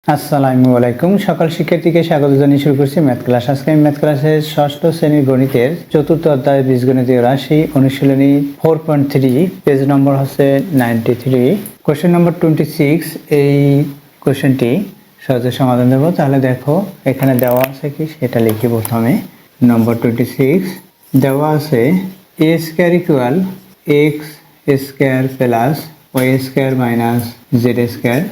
আসসালামু আলাইকুম। সকল শিক্ষার্থীকে স্বাগত জানিয়ে শুরু করছি ম্যাথ ক্লাস। আজকে আমি ম্যাথ ক্লাসের ষষ্ঠ শ্রেণীর গণিতের চতুর্থ অধ্যায় বীজগণিতীয় রাশি অনুশীলনী 4.3 পেজ নম্বর হচ্ছে 93, কোশ্চেন নম্বর 26। এই কোশ্চেনটি সহজে সমাধান দেবো। তাহলে দেখো এখানে দেওয়া আছে কি সেটা লিখি। প্রথমে নম্বর 26 দেওয়া আছে a square equal X square plus Y square minus Z square,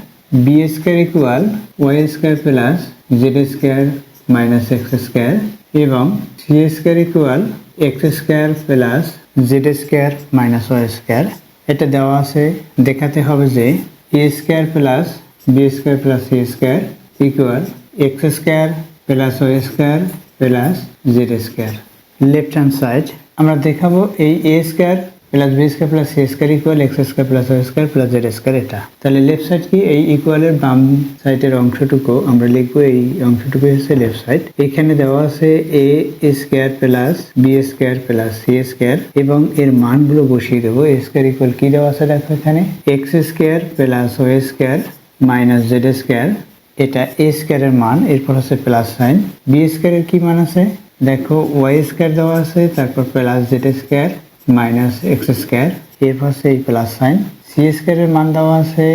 B square equal Y square plus Z square minus X square এবং C square equal X square plus Z square minus Y square. এটা দেওয়া আছে। দেখাতে হবে যে A square plus B square plus C square equal X square plus Y square plus Z square. Left hand side আমরা দেখাবো এই A square plus B square plus C square equal X square plus Y square plus Z square. এটা তাহলে left side কি, এই ইকুয়ালের বাম সাইডের অংশটুকু আমরা লিখবো। এই অংশটুকু হচ্ছে লেফট সাইড। এখানে দেওয়া আছে A square plus B square plus C square এবং এর মানগুলো বসিয়ে দেবো। এ স্কয়ার ইকুয়াল কি দেওয়া আছে দেখো এখানে X square plus Y square minus Z square, এটা এ স্কয়ারের মান। এরপর হচ্ছে প্লাস সাইন। বি স্কয়ারের কি মান আছে দেখো ওয়াই স্কয়ার দেওয়া আছে, তারপর plus Z square minus X square, এরপর হচ্ছে এই প্লাস সাইন। সি স্কয়ারের মান দেওয়া আছে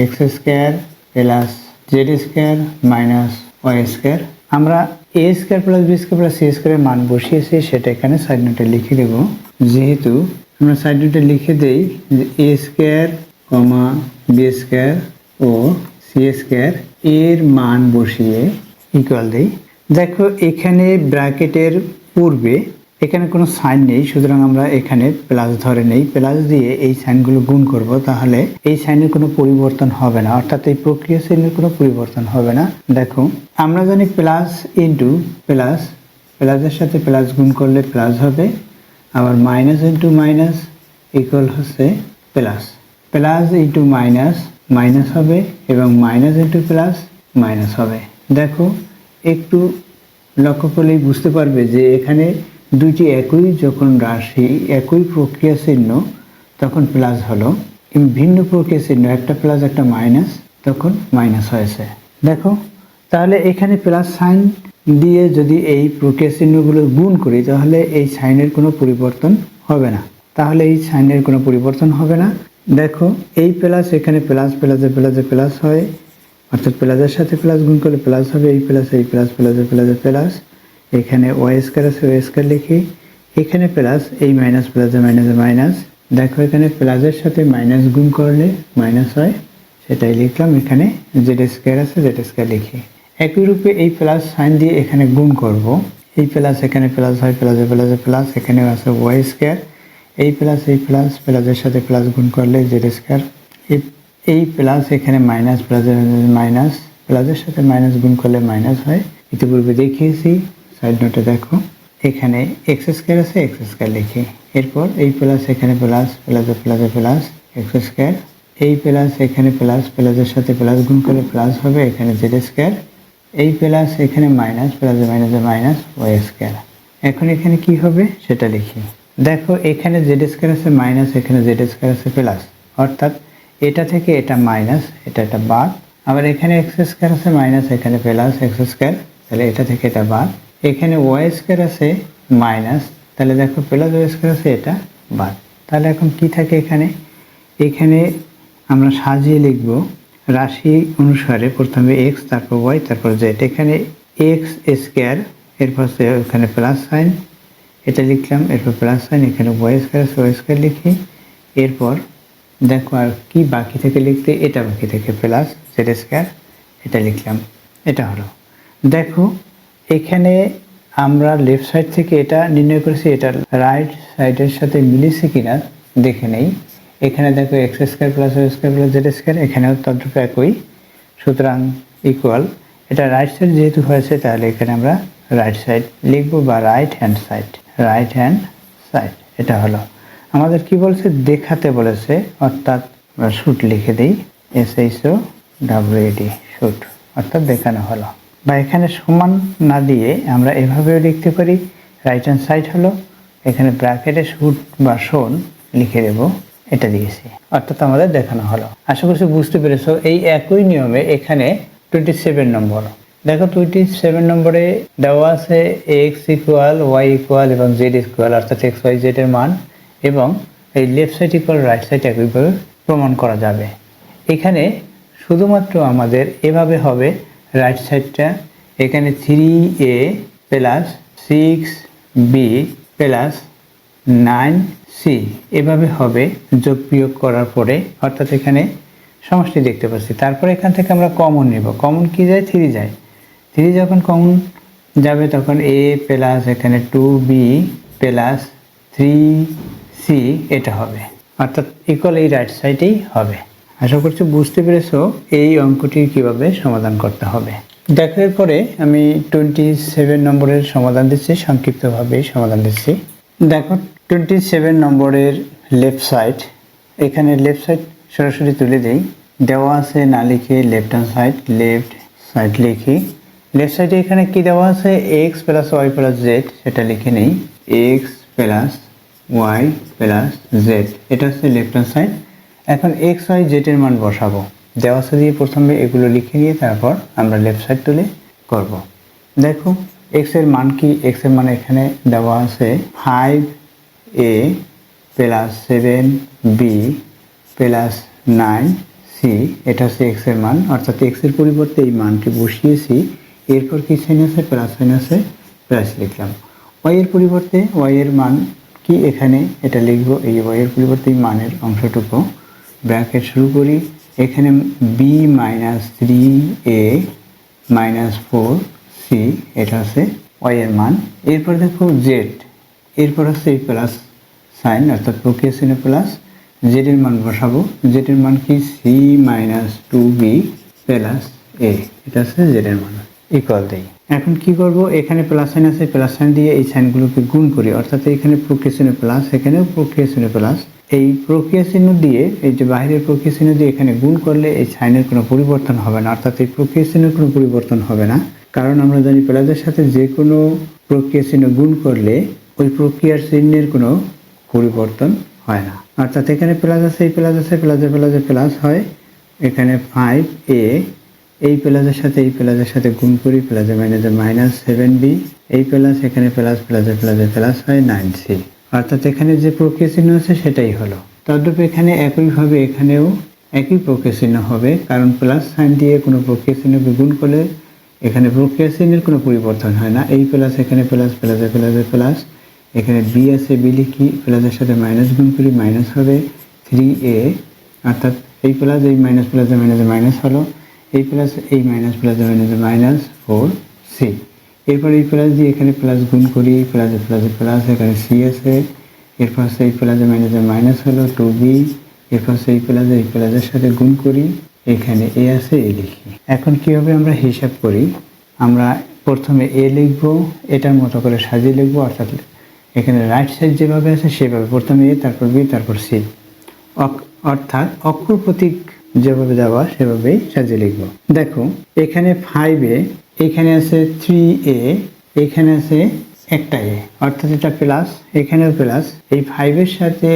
X square plus Z square minus Y square. আমরা A square plus B square plus C স্কয়ারের মান বসিয়েছি, সেটা এখানে সাইড নোটে লিখে দেব। যেহেতু আমরা সাইড নোটে লিখে দেই যে A square comma B square O C square এর মান বসিয়ে ইকুয়াল দেই। দেখো এখানে ব্র্যাকেটের পূর্বে এখানে কোনো সাইন নেই, সুতরাং আমরা এখানে প্লাস ধরে নেই। প্লাস দিয়ে এই সাইনগুলো গুণ করব, তাহলে এই সাইনের কোনো পরিবর্তন হবে না, অর্থাৎ এই প্রক্রিয়া সাইনের কোনো পরিবর্তন হবে না। দেখো আমরা জানি প্লাস ইন্টু প্লাস, প্লাসের সাথে প্লাস গুণ করলে প্লাস হবে, আবার মাইনাস ইন্টু মাইনাস ইকুয়াল হচ্ছে plus, plus into minus minus হবে এবং মাইনাস ইন্টু প্লাস মাইনাস হবে। দেখো একটু লক্ষ্য করলেই বুঝতে পারবে যে এখানে দুইটি একই যখন রাশি, একই প্রক্রিয়া চিহ্ন, তখন প্লাস হলো, ভিন্ন প্রক্রিয়া চিহ্ন, একটা প্লাস একটা মাইনাস, তখন মাইনাস হয়েছে। দেখো তাহলে এখানে প্লাস সাইন দিয়ে যদি এই প্রক্রিয়া চিহ্নগুলো গুণ করি, তাহলে এই সাইনের কোনো পরিবর্তন হবে না, তাহলে এই সাইনের কোনো পরিবর্তন হবে না। দেখো এই প্লাস এখানে প্লাস, প্লাসে প্লাসে প্লাস হয়, অর্থাৎ প্লাসের সাথে প্লাস গুণ করলে প্লাস হবে, এই প্লাস এই প্লাস, প্লাসে প্লাসে প্লাস। এখানে ওয়াই স্কয়ার আছে, ওয়াই স্কয়ার লিখি। এখানে প্লাস, এই মাইনাস প্লাসে মাইনাসে মাইনাস। দেখো এখানে প্লাসের সাথে মাইনাস গুণ করলে মাইনাস হয়, সেটাই লিখলাম। এখানে জেড স্কয়ার আছে, জেড স্কয়ার লিখি। একই রূপে এই প্লাস সাইন দিয়ে এখানে গুণ করব। এই প্লাস এখানে প্লাস হয়, প্লাসে প্লাসে প্লাস। এখানেও আছে ওয়াই স্কয়ার, এই প্লাস এই প্লাস, প্লাসের সাথে প্লাস গুণ করলে জেড স্কয়ার। এই প্লাস এখানে মাইনাস, প্লাসে মাইনাস, প্লাসের সাথে মাইনাস গুণ করলে মাইনাস হয়, ইতিপূর্বে দেখিয়েছি। সাইড নোটে দেখো এখানে এক্স স্কয়ার আছে, এক্স স্কয়ার লিখি। এরপর এই প্লাস এখানে প্লাস, প্লাসে প্লাসে প্লাস এক্স স্কয়ার, এই প্লাস এখানে প্লাস, প্লাসের সাথে প্লাস গুণ করলে প্লাস হবে, এখানে জেড স্কয়ার। এই প্লাস এখানে মাইনাস, প্লাসে মাইনাসে মাইনাস ওয়াই স্কয়ার। এখন এখানে কি হবে সেটা লিখি। দেখো এখানে জেড স্কয়ার আছে মাইনাস, এখানে জেড স্কয়ার আছে প্লাস, অর্থাৎ এটা থেকে এটা মাইনাস, এটা বাদ। আবার এখানে এক্স স্কয়ার আছে মাইনাস, এখানে প্লাস এক্স স্কয়ার, তাহলে এটা থেকে এটা বাদ। এখানে ওয়াই স্কয়ার আছে মাইনাস, তাহলে দেখো প্লাস ওয়াই স্কয়ার আছে, এটা বাদ। তাহলে এখন কি থাকে এখানে, এখানে আমরা সাজিয়ে লিখব রাশি অনুসারে, প্রথমে এক্স, তারপর ওয়াই, তারপর জেড। এখানে এক্স স্কয়ার, এরপর এখানে প্লাস সাইন, এটা লিখলাম। এরপর প্লাস সাইন, এখানে ওয়াই স্কয়ার আছে, ওয়াই স্কয়ার লিখি। এরপর দেখো আর কি বাকি থেকে লিখতে, এটা বাকি থেকে প্লাস জেড স্কয়ার, এটা লিখলাম। এটা হলো, দেখো এখানে আমরা লেফট সাইড থেকে এটা নির্ণয় করেছি, এটা রাইট সাইডের সাথে মিলেছে কিনা দেখে নেই। এখানে দেখো X square plus Y square plus Z square, এখানেও তদ্রূপ একই, সুতরাং ইকুয়াল। এটা রাইট সাইড যেহেতু হয়েছে, তাহলে এখানে আমরা রাইট সাইড লিখবো, বা right hand side, right hand side. এটা হলো আমাদের কি বলছে, দেখাতে বলেছে, অর্থাৎ আমরা শুট লিখে দিই, SHOWD শুট, অর্থাৎ দেখানো হলো। বা এখানে সমান না দিয়ে আমরা এভাবেও লিখতে পারি, রাইট হ্যান্ড সাইড হলো, এখানে ব্র্যাকেটে শুট বা শোন লিখে দেব, এটা দিয়েছি, অর্থাৎ আমাদের দেখানো হলো। আশা করছি বুঝতে পেরেছো। এই একই নিয়মে এখানে 27 নম্বর। দেখো 27 নম্বরে দেওয়া আছে এক্স ইকুয়াল ওয়াই ইকুয়াল এবং জেড ইকুয়াল, অর্থাৎ এক্স ওয়াই জেড এর মান, এবং এই left side equal right side একইভাবে প্রমাণ করা যাবে। এখানে শুধুমাত্র আমাদের এভাবে হবে, রাইট সাইডটা এখানে 3a plus 6b plus 9c এভাবে হবে যোগ বিয়োগ করার পরে, অর্থাৎ এখানে সমষ্টি দেখতে পাচ্ছি। তারপরে এখান থেকে আমরা কমন নেব। কমন কি যায়? 3 যায়। 3 যখন কমন যাবে তখন a প্লাস এখানে 2b প্লাস 3c এটা হবে, অর্থাৎ ইকুয়াল এই রাইট সাইডেই হবে। আশা করছি বুঝতে পেরেছো এই অঙ্কটি কিভাবে সমাধান করতে হবে। দেখো এরপরে আমি 27 নম্বরের সমাধান দিচ্ছি, সংক্ষিপ্তভাবে সমাধান দিচ্ছি। দেখো 27 নম্বরের লেফট সাইড, এখানে লেফট সাইড সরাসরি তুলে দেই। দেওয়া আছে না লিখে লেফট হ্যান্ড সাইড লিখি। লেফট সাইডে এখানে কি দেওয়া আছে? X plus Y plus Z, সেটা লিখে নেই। X plus Y plus Z, এটা হচ্ছে লেফট হ্যান্ড সাইড। এখন এক্স ওয়াই জেড এর মান বসাবো। দেওয়া আছে দিয়ে প্রথমে এগুলো লিখে নিয়ে তারপর আমরা লেফট সাইড তুলে করব। দেখো এক্স এর মান কি? এক্স এর মান এখানে দেওয়া আছে 5a plus 7b plus 9c, এটা হচ্ছে এক্স এর মান, অর্থাৎ এক্স এর পরিবর্তে এই মানটি বসিয়েছি। এরপর কি সাইন আছে? প্লাস সাইন আছে, প্লাস লিখলাম। ওয়াই এর পরিবর্তে ওয়াই এর মান কি? এখানে এটা লিখবো। এই ওয়াই এর পরিবর্তে এই মানের অংশটুকু ব্র্যাকেট শুরু করি। এখানে b minus 3a minus 4c, এটা আছে ওয়াই এর মান। এরপর দেখো জেড, এরপর আছে এই প্লাস সাইন, অর্থাৎ প্রক্রিয়া চিহ্ন প্লাস। জেড এর মান বসাবো। জেড এর মান কি? c minus 2b plus a, এটা আছে জেড এর মান, ইকুয়াল দেই। এখন কি করব? এখানে প্লাস সাইন আছে, প্লাস সাইন দিয়ে এই সাইনগুলোকে গুণ করি, অর্থাৎ এখানে প্রক্রিয়া চিহ্ন প্লাস, এখানেও প্রক্রিয়া চিহ্ন প্লাস। এই প্রক্রিয়া চিহ্ন দিয়ে, এই যে বাইরের প্রক্রিয়া চিহ্ন দিয়ে এখানে গুণ করলে এই সাইনের কোনো পরিবর্তন হবে না, অর্থাৎ এই প্রক্রিয়া চিহ্নের কোনো পরিবর্তন হবে না। কারণ আমরা জানি প্লাসের সাথে যে কোনো প্রক্রিয়া চিহ্ন গুণ করলে ওই প্রক্রিয়ার চিহ্নের কোনো পরিবর্তন হয় না। অর্থাৎ এখানে প্লাস আছে, এই প্লাস আছে, প্লাসে প্লাসে প্লাস হয়। এখানে 5a, এই প্লাসের সাথে এই প্লাসের সাথে গুণ করি, প্লাসে মাইনাসে মাইনাস 7b, এই প্লাস এখানে প্লাস, প্লাসে প্লাসে প্লাস হয় 9c, অর্থাৎ এখানে যে প্রক্রিয়া চিহ্ন আছে সেটাই হলো। তদ্রূপ এখানে একইভাবে এখানেও একই প্রক্রিয়া চিহ্ন হবে, কারণ প্লাস সাইন দিয়ে কোনো প্রক্রিয়া চিহ্নকে গুণ করলে এখানে প্রক্রিয়া চিহ্নের কোনো পরিবর্তন হয় না। এই প্লাস এখানে প্লাস, প্লাসে প্লাসে প্লাস, এখানে বি আছে, বি লিখি, প্লাসের সাথে মাইনাস গুণ করি, মাইনাস হবে 3a, অর্থাৎ এই প্লাস এই মাইনাস প্লাসে মাইনাসে মাইনাস হলো, এই প্লাস এই মাইনাস প্লাসে মাইনাসে মাইনাস 4c। এরপর এই প্লাস দিয়ে এখানে প্লাস গুণ করি, প্লাসে প্লাসে প্লাস, এখানে c আছে, এরপর এই প্লাসে মাইনাসে মাইনাস হলো 2b, এরপর এই প্লাসের সাথে গুণ করি, এখানে a আছে, a লিখি। এখন কি হবে? আমরা হিসাব করি। আমরা প্রথমে a লিখব, এটার মতো করে সাজিয়ে লিখব, অর্থাৎ এখানে রাইট সাইড যেভাবে আছে সেভাবে প্রথমে a, তারপর b, তারপর c, অর্থাৎ অক্ষর প্রতীক যেভাবে দেওয়া সেভাবেই সাজিয়ে লিখব। দেখো এখানে 5a, এখানে আছে 3a, এখানে আছে একটা a, অর্থাৎ এটা প্লাস, এখানেও প্লাস। এই 5 এর সাথে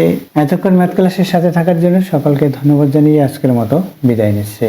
এতক্ষণ ম্যাথ ক্লাসের সাথে থাকার জন্য সকলকে ধন্যবাদ জানিয়ে আজকের মতো বিদায় নিচ্ছি।